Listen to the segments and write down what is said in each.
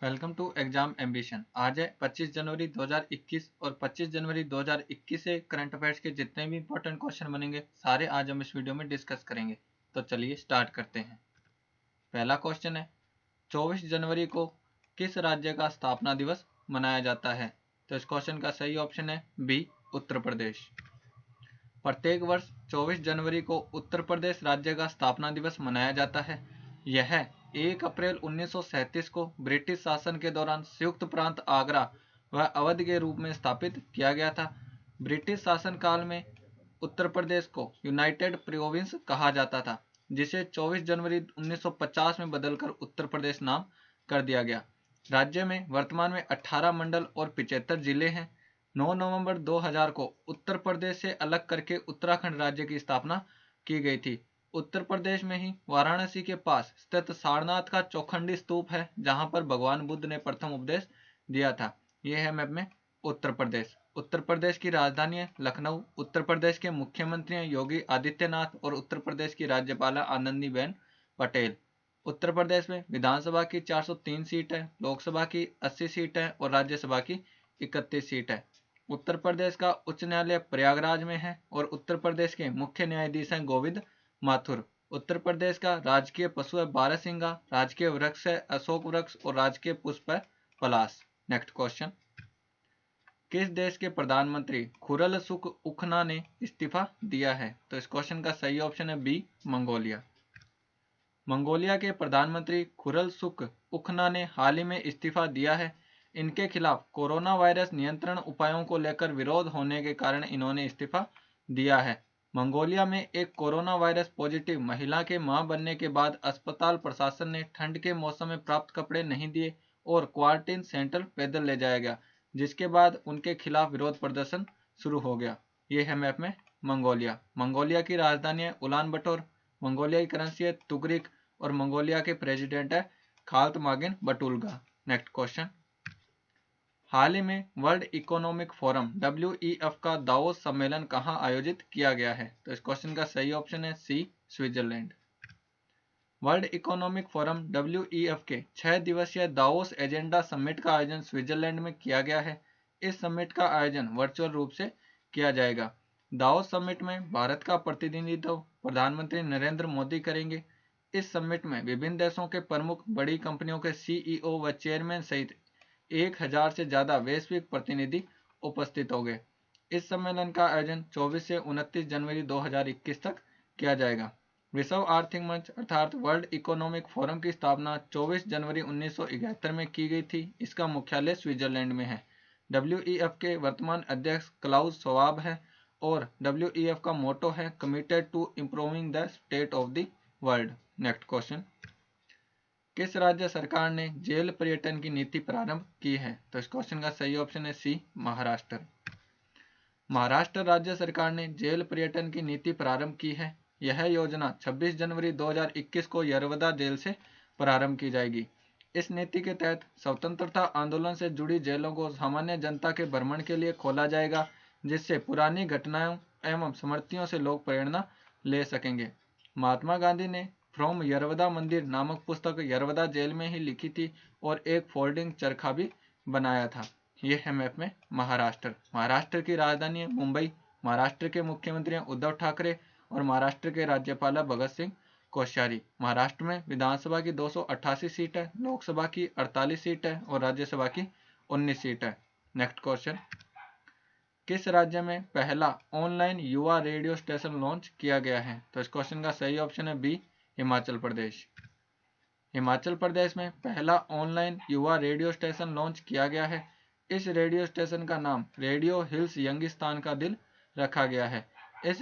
Welcome to exam ambition. आज है 25 जनवरी 2021 और 25 जनवरी 2021 से करंट अफेयर्स के जितने भी इंपॉर्टेंट क्वेश्चन बनेंगे सारे आज हम इस वीडियो में डिस्कस करेंगे। तो चलिए स्टार्ट करते हैं। पहला क्वेश्चन है, 24 जनवरी को किस राज्य का स्थापना दिवस मनाया जाता है? तो इस क्वेश्चन का सही ऑप्शन है बी, उत्तर प्रदेश। प्रत्येक वर्ष 24 जनवरी को उत्तर प्रदेश राज्य का स्थापना दिवस मनाया जाता है। यह 1 अप्रैल 1937 को ब्रिटिश शासन के दौरान संयुक्त प्रांत आगरा व अवध के रूप में स्थापित किया गया था। ब्रिटिश शासन काल में उत्तर प्रदेश को यूनाइटेड प्रोविंस कहा जाता था, जिसे 24 जनवरी 1950 में बदलकर उत्तर प्रदेश नाम कर दिया गया। राज्य में वर्तमान में 18 मंडल और 75 जिले हैं। 9 नवंबर 2000 को उत्तर प्रदेश से अलग करके उत्तराखंड राज्य की स्थापना की गई थी। उत्तर प्रदेश में ही वाराणसी के पास स्थित सारनाथ का चौखंडी स्तूप है, जहां पर भगवान बुद्ध ने प्रथम उपदेश दिया था। यह है मैप में उत्तर प्रदेश। उत्तर प्रदेश की राजधानी है लखनऊ। उत्तर प्रदेश के मुख्यमंत्री हैं योगी आदित्यनाथ और उत्तर प्रदेश की राज्यपाला आनंदीबेन पटेल। उत्तर प्रदेश में विधानसभा की 403 सीट है, लोकसभा की 80 सीट है और राज्यसभा की 31 सीट है। उत्तर प्रदेश का उच्च न्यायालय प्रयागराज में है और उत्तर प्रदेश के मुख्य न्यायाधीश हैं गोविंद माथुर। उत्तर प्रदेश का राजकीय पशु है बारहसिंगा, राजकीय वृक्ष है अशोक वृक्ष और राजकीय पुष्प है पलाश। नेक्स्ट क्वेश्चन, किस देश के प्रधानमंत्री खुरलसुख उखना ने इस्तीफा दिया है? तो इस क्वेश्चन का सही ऑप्शन है बी, मंगोलिया। मंगोलिया के प्रधानमंत्री खुरलसुख उखना ने हाल ही में इस्तीफा दिया है। इनके खिलाफ कोरोना वायरस नियंत्रण उपायों को लेकर विरोध होने के कारण इन्होंने इस्तीफा दिया है। मंगोलिया में एक कोरोना वायरस पॉजिटिव महिला के मां बनने के बाद अस्पताल प्रशासन ने ठंड के मौसम में प्राप्त कपड़े नहीं दिए और क्वारंटीन सेंटर पैदल ले जाया गया, जिसके बाद उनके खिलाफ विरोध प्रदर्शन शुरू हो गया। ये है मैप में मंगोलिया। मंगोलिया की राजधानी है उलान बटोर। मंगोलिया की करेंसी है तुगरिक और मंगोलिया के प्रेसिडेंट है खाल्तमागिन बटुल्गा। नेक्स्ट क्वेश्चन, हाल ही में वर्ल्ड इकोनॉमिक फोरम WEF का दावोस सम्मेलन कहां आयोजित किया गया है? तो इस क्वेश्चन का सही ऑप्शन है C, Switzerland. World economic forum WEF के 6 दिवसीय दावोस एजेंडा समिट का आयोजन स्विट्जरलैंड में किया गया है। इस समिट का आयोजन वर्चुअल रूप से किया जाएगा। दावोस समिट में भारत का प्रतिनिधित्व प्रधानमंत्री नरेंद्र मोदी करेंगे। इस समिट में विभिन्न देशों के प्रमुख बड़ी कंपनियों के CEO व चेयरमैन सहित 1000 से ज्यादा वैश्विक प्रतिनिधि उपस्थित होंगे। इस सम्मेलन का आयोजन 24 से 29 जनवरी 2021 तक किया जाएगा। विश्व आर्थिक मंच अर्थात वर्ल्ड इकोनॉमिक फोरम की स्थापना 24 जनवरी 1971 में की गई थी। इसका मुख्यालय स्विट्जरलैंड में है। WEF के वर्तमान अध्यक्ष क्लाउस श्वाब है और WEF का मोटो है committed to improving the state of the world. Next question, किस राज्य सरकार ने जेल पर्यटन की नीति प्रारंभ की है? तो इस क्वेश्चन का सही ऑप्शन है सी, महाराष्ट्र। महाराष्ट्र राज्य सरकार ने जेल पर्यटन की नीति प्रारंभ की है। यह योजना 26 जनवरी 2021 को यरवदा जेल से प्रारंभ की जाएगी। इस नीति के तहत स्वतंत्रता आंदोलन से जुड़ी जेलों को सामान्य जनता के भ्रमण के लिए खोला जाएगा, जिससे पुरानी घटनाओं एवं स्मृतियों से लोग प्रेरणा ले सकेंगे। महात्मा गांधी ने फ्रॉम यरवदा मंदिर नामक पुस्तक यरवदा जेल में ही लिखी थी और एक फोल्डिंग चरखा भी बनाया था। यह है मैप में महाराष्ट्र। महाराष्ट्र की राजधानी है मुंबई। महाराष्ट्र के मुख्यमंत्री हैं उद्धव ठाकरे और महाराष्ट्र के राज्यपाल भगत सिंह कोश्यारी। महाराष्ट्र में विधानसभा की 288 सीट है, लोकसभा की 48 सीट है और राज्यसभा की 19 सीट है। नेक्स्ट क्वेश्चन, किस राज्य में पहला ऑनलाइन युवा रेडियो स्टेशन लॉन्च किया गया है? तो इस क्वेश्चन का सही ऑप्शन है बी, हिमाचल प्रदेश। हिमाचल प्रदेश में पहला ऑनलाइन युवा रेडियो स्टेशन लॉन्च किया गया है। इस रेडियो स्टेशन का नाम रेडियो हिल्स यंगिस्तान का दिल रखा गया है। इस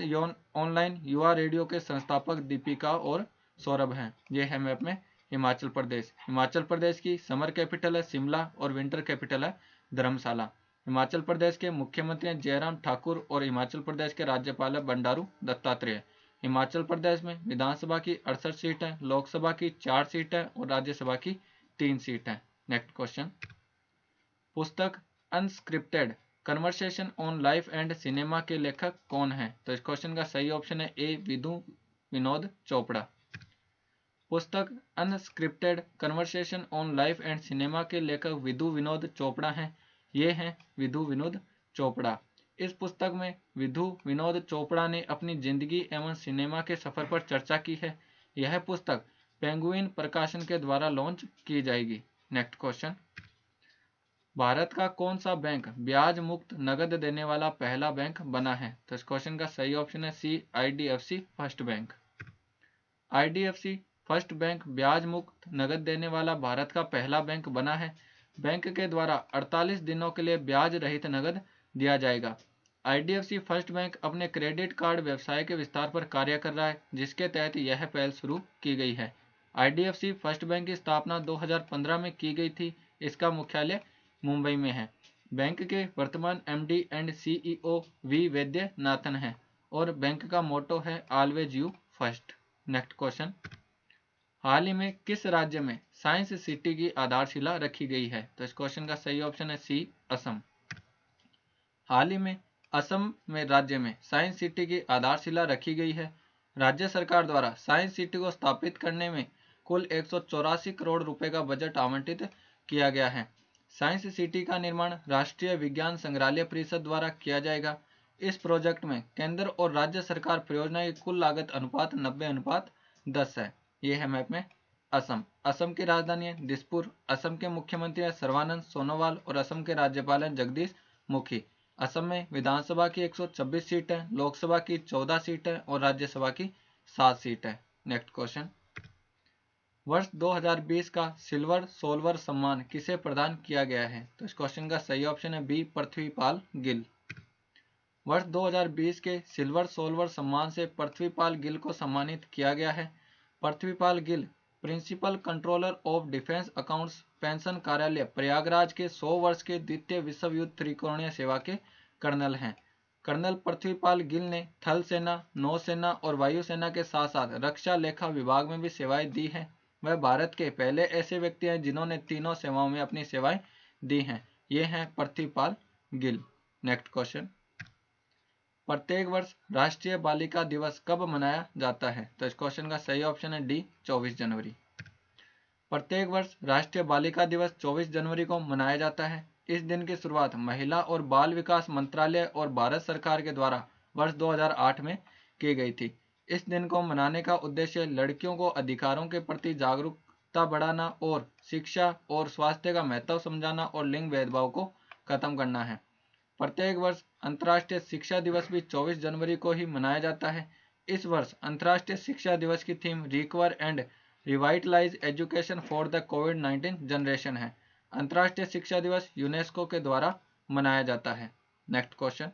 ऑनलाइन युवा रेडियो के संस्थापक दीपिका और सौरभ हैं। ये है मैप में हिमाचल प्रदेश। हिमाचल प्रदेश की समर कैपिटल है शिमला और विंटर कैपिटल है धर्मशाला। हिमाचल प्रदेश के मुख्यमंत्री हैं जयराम ठाकुर और हिमाचल प्रदेश के राज्यपाल है बंडारू दत्तात्रेय। हिमाचल प्रदेश में विधानसभा की 68 सीट है, लोकसभा की 4 सीट है और राज्यसभा की 3 सीट है। नेक्स्ट क्वेश्चन, पुस्तक unscripted conversation on life and cinema के लेखक कौन है? तो इस क्वेश्चन का सही ऑप्शन है ए, विधु विनोद चोपड़ा। पुस्तक unscripted conversation on life and cinema के लेखक विधु विनोद चोपड़ा हैं। ये हैं विधु विनोद चोपड़ा। इस पुस्तक में विधु विनोद चोपड़ा ने अपनी जिंदगी एवं सिनेमा के सफर पर चर्चा की है। यह पुस्तक पेंगुइन प्रकाशन के द्वारा लॉन्च की जाएगी। नेक्स्ट क्वेश्चन, भारत का कौन सा बैंक ब्याज मुक्त नगद देने वाला पहला बैंक बना है? तो इस क्वेश्चन का सही ऑप्शन है C, IDFC first bank. IDFC first bank ब्याज मुक्त नगद देने वाला भारत का पहला बैंक बना है। बैंक के द्वारा 48 दिनों के लिए ब्याज रहित नगद दिया जाएगा। आईडीएफसी फर्स्ट बैंक अपने क्रेडिट कार्ड व्यवसाय के विस्तार पर कार्य कर रहा है, जिसके तहत यह पहल शुरू की गई है। आईडीएफसी फर्स्ट बैंक की स्थापना 2015 में की गई थी। इसका मुख्यालय मुंबई में है। बैंक के वर्तमान MD and CEO V Vaidyanathan है और बैंक का मोटो है always you first. Next question, हाल ही में किस राज्य में साइंस सिटी की आधारशिला रखी गई है? तो इस क्वेश्चन का सही ऑप्शन है सी, असम। हाल ही में असम में राज्य में साइंस सिटी की आधारशिला रखी गई है। राज्य सरकार द्वारा साइंस सिटी को स्थापित करने में कुल 184 करोड़ रुपए का बजट आवंटित किया गया है। साइंस सिटी का निर्माण राष्ट्रीय विज्ञान संग्रहालय परिषद द्वारा किया जाएगा। इस प्रोजेक्ट में केंद्र और राज्य सरकार परियोजना की कुल लागत अनुपात 90:10 है। ये है मैप में असम। असम की राजधानी है दिसपुर। असम के मुख्यमंत्री है सर्बानंद सोनोवाल और असम के राज्यपाल हैं जगदीश मुखी। असम में विधानसभा की 126 सीट है, लोकसभा की 14 सीट है और राज्यसभा की 7 सीट है। नेक्स्ट क्वेश्चन, वर्ष 2020 का सिल्वर सोल्वर सम्मान किसे प्रदान किया गया है? तो इस क्वेश्चन का सही ऑप्शन है बी, पृथ्वीपाल गिल। वर्ष 2020 के सिल्वर सोल्वर सम्मान से पृथ्वीपाल गिल को सम्मानित किया गया है। Prithvipal Gill principal controller of defence accounts pension कार्यालय प्रयागराज के 100 वर्ष के द्वितीय विश्व युद्ध त्रिकोणीय सेवा के कर्नल हैं। कर्नल पृथ्वीपाल गिल ने थल सेना, नौसेना और वायुसेना के साथ साथ रक्षा लेखा विभाग में भी सेवाएं दी हैं। वह भारत के पहले ऐसे व्यक्ति हैं जिन्होंने तीनों सेवाओं में अपनी सेवाएं दी हैं। ये हैं पृथ्वीपाल गिल। नेक्स्ट क्वेश्चन, प्रत्येक वर्ष राष्ट्रीय बालिका दिवस कब मनाया जाता है? तो इस क्वेश्चन का सही ऑप्शन है डी, 24 जनवरी। प्रत्येक वर्ष राष्ट्रीय बालिका दिवस 24 जनवरी को मनाया जाता है। इस दिन की शुरुआत महिला और बाल विकास मंत्रालय और भारत सरकार के द्वारा वर्ष 2008 में की गई थी। इस दिन को मनाने का उद्देश्य लड़कियों को अधिकारों के प्रति जागरूकता बढ़ाना और शिक्षा और स्वास्थ्य का महत्व समझाना और लिंग भेदभाव को खत्म करना है। प्रत्येक वर्ष अंतर्राष्ट्रीय शिक्षा दिवस भी 24 जनवरी को ही मनाया जाता है। इस वर्ष अंतर्राष्ट्रीय शिक्षा दिवस की theme recover and revitalise education for the covid generation है। अंतर्राष्ट्रीय शिक्षा दिवस यूनेस्को के द्वारा मनाया जाता है। नेक्स्ट क्वेश्चन,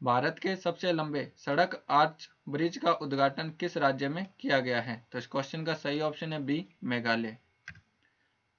भारत के सबसे लंबे सड़क आर्च ब्रिज का उद्घाटन किस राज्य में किया गया है? तो इस क्वेश्चन का सही ऑप्शन है बी, मेघालय।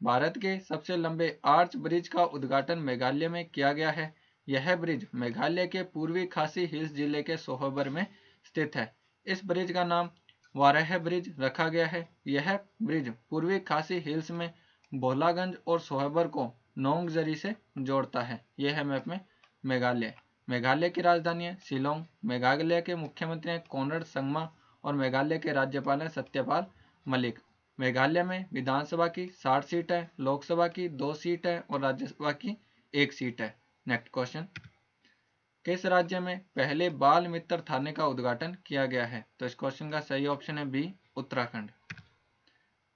भारत के सबसे लंबे आर्च ब्रिज का उद्घाटन मेघालय में किया गया है। यह ब्रिज मेघालय के पूर्वी खासी हिल्स जिले के सोहबर में स्थित है। इस ब्रिज का नाम वाराह ब्रिज रखा गया है। यह ब्रिज पूर्वी खासी हिल्स में भोलागंज और सोहबर को नोंगजरी से जोड़ता है। यह है मैप में मेघालय। मेघालय की राजधानी है शिलोंग। मेघालय के मुख्यमंत्री हैं कोनराड संगमा और मेघालय के राज्यपाल हैं सत्यपाल मलिक। मेघालय में विधानसभा की 60 सीट है, लोकसभा की 2 सीट है और राज्यसभा की 1 सीट है। नेक्स्ट क्वेश्चन, किस राज्य में पहले बाल मित्र थाने का उद्घाटन किया गया है? तो इस क्वेश्चन का सही ऑप्शन है बी, उत्तराखंड।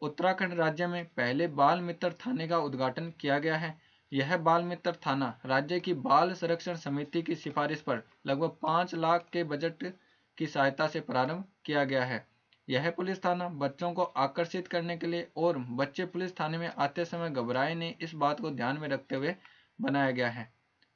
उत्तराखंड राज्य में पहले बाल मित्र थाने का उद्घाटन किया गया है। यह बाल मित्र थाना राज्य की बाल संरक्षण समिति की सिफारिश पर लगभग 5 लाख के बजट की सहायता से प्रारंभ किया गया है। यह पुलिस थाना बच्चों को आकर्षित करने के लिए और बच्चे पुलिस थाने में आते समय घबराए नहीं, इस बात को ध्यान में रखते हुए बनाया गया है।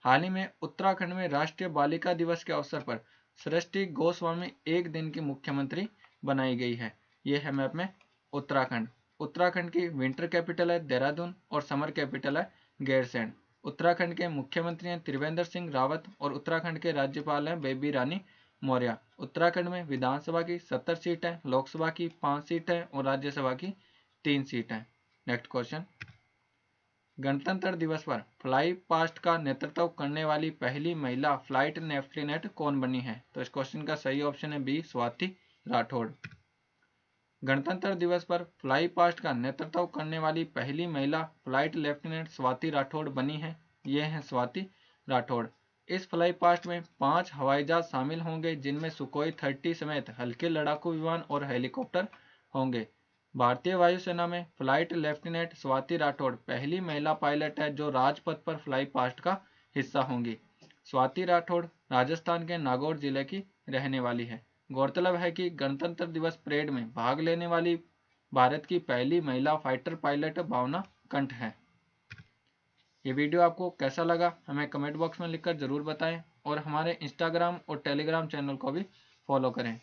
हाल ही में उत्तराखंड में राष्ट्रीय बालिका दिवस के अवसर पर सृष्टि गोस्वामी एक दिन की मुख्यमंत्री बनाई गई है। यह है मैप में उत्तराखंड। उत्तराखंड की विंटर कैपिटल है देहरादून और समर कैपिटल है गैरसैंण। उत्तराखंड के मुख्यमंत्री हैं त्रिवेंद्र सिंह रावत और उत्तराखंड के राज्यपाल हैं बेबी रानी मौर्य। उत्तराखंड में विधानसभा की 70 सीट है, लोकसभा की 5 सीट है और राज्यसभा की 3 सीट है। नेक्स्ट क्वेश्चन, गणतंत्र दिवस पर फ्लाई पास्ट का नेतृत्व करने वाली पहली महिला फ्लाइट लेफ्टिनेंट कौन बनी है? तो इस क्वेश्चन का सही ऑप्शन है बी, स्वाति राठौड़। गणतंत्र दिवस पर फ्लाई पास्ट का नेतृत्व करने वाली पहली महिला फ्लाइट लेफ्टिनेंट स्वाति राठौड़ बनी है। ये हैं स्वाति राठौड़। इस फ्लाई पास्ट में 5 हवाई जहाज शामिल होंगे, जिनमें सुखोई 30 समेत हल्के लड़ाकू विमान और हेलीकॉप्टर होंगे। भारतीय वायुसेना में फ्लाइट लेफ्टिनेंट स्वाति राठौड़ पहली महिला पायलट है जो राजपथ पर फ्लाई पास्ट का हिस्सा होंगी। स्वाति राठौड़ राजस्थान के नागौर जिले की रहने वाली है। गौरतलब है कि गणतंत्र दिवस परेड में भाग लेने वाली भारत की पहली महिला फाइटर पायलट भावना कंठ है। ये वीडियो आपको कैसा लगा हमें कमेंट बॉक्स में लिखकर ज़रूर बताएं और हमारे इंस्टाग्राम और टेलीग्राम चैनल को भी फॉलो करें।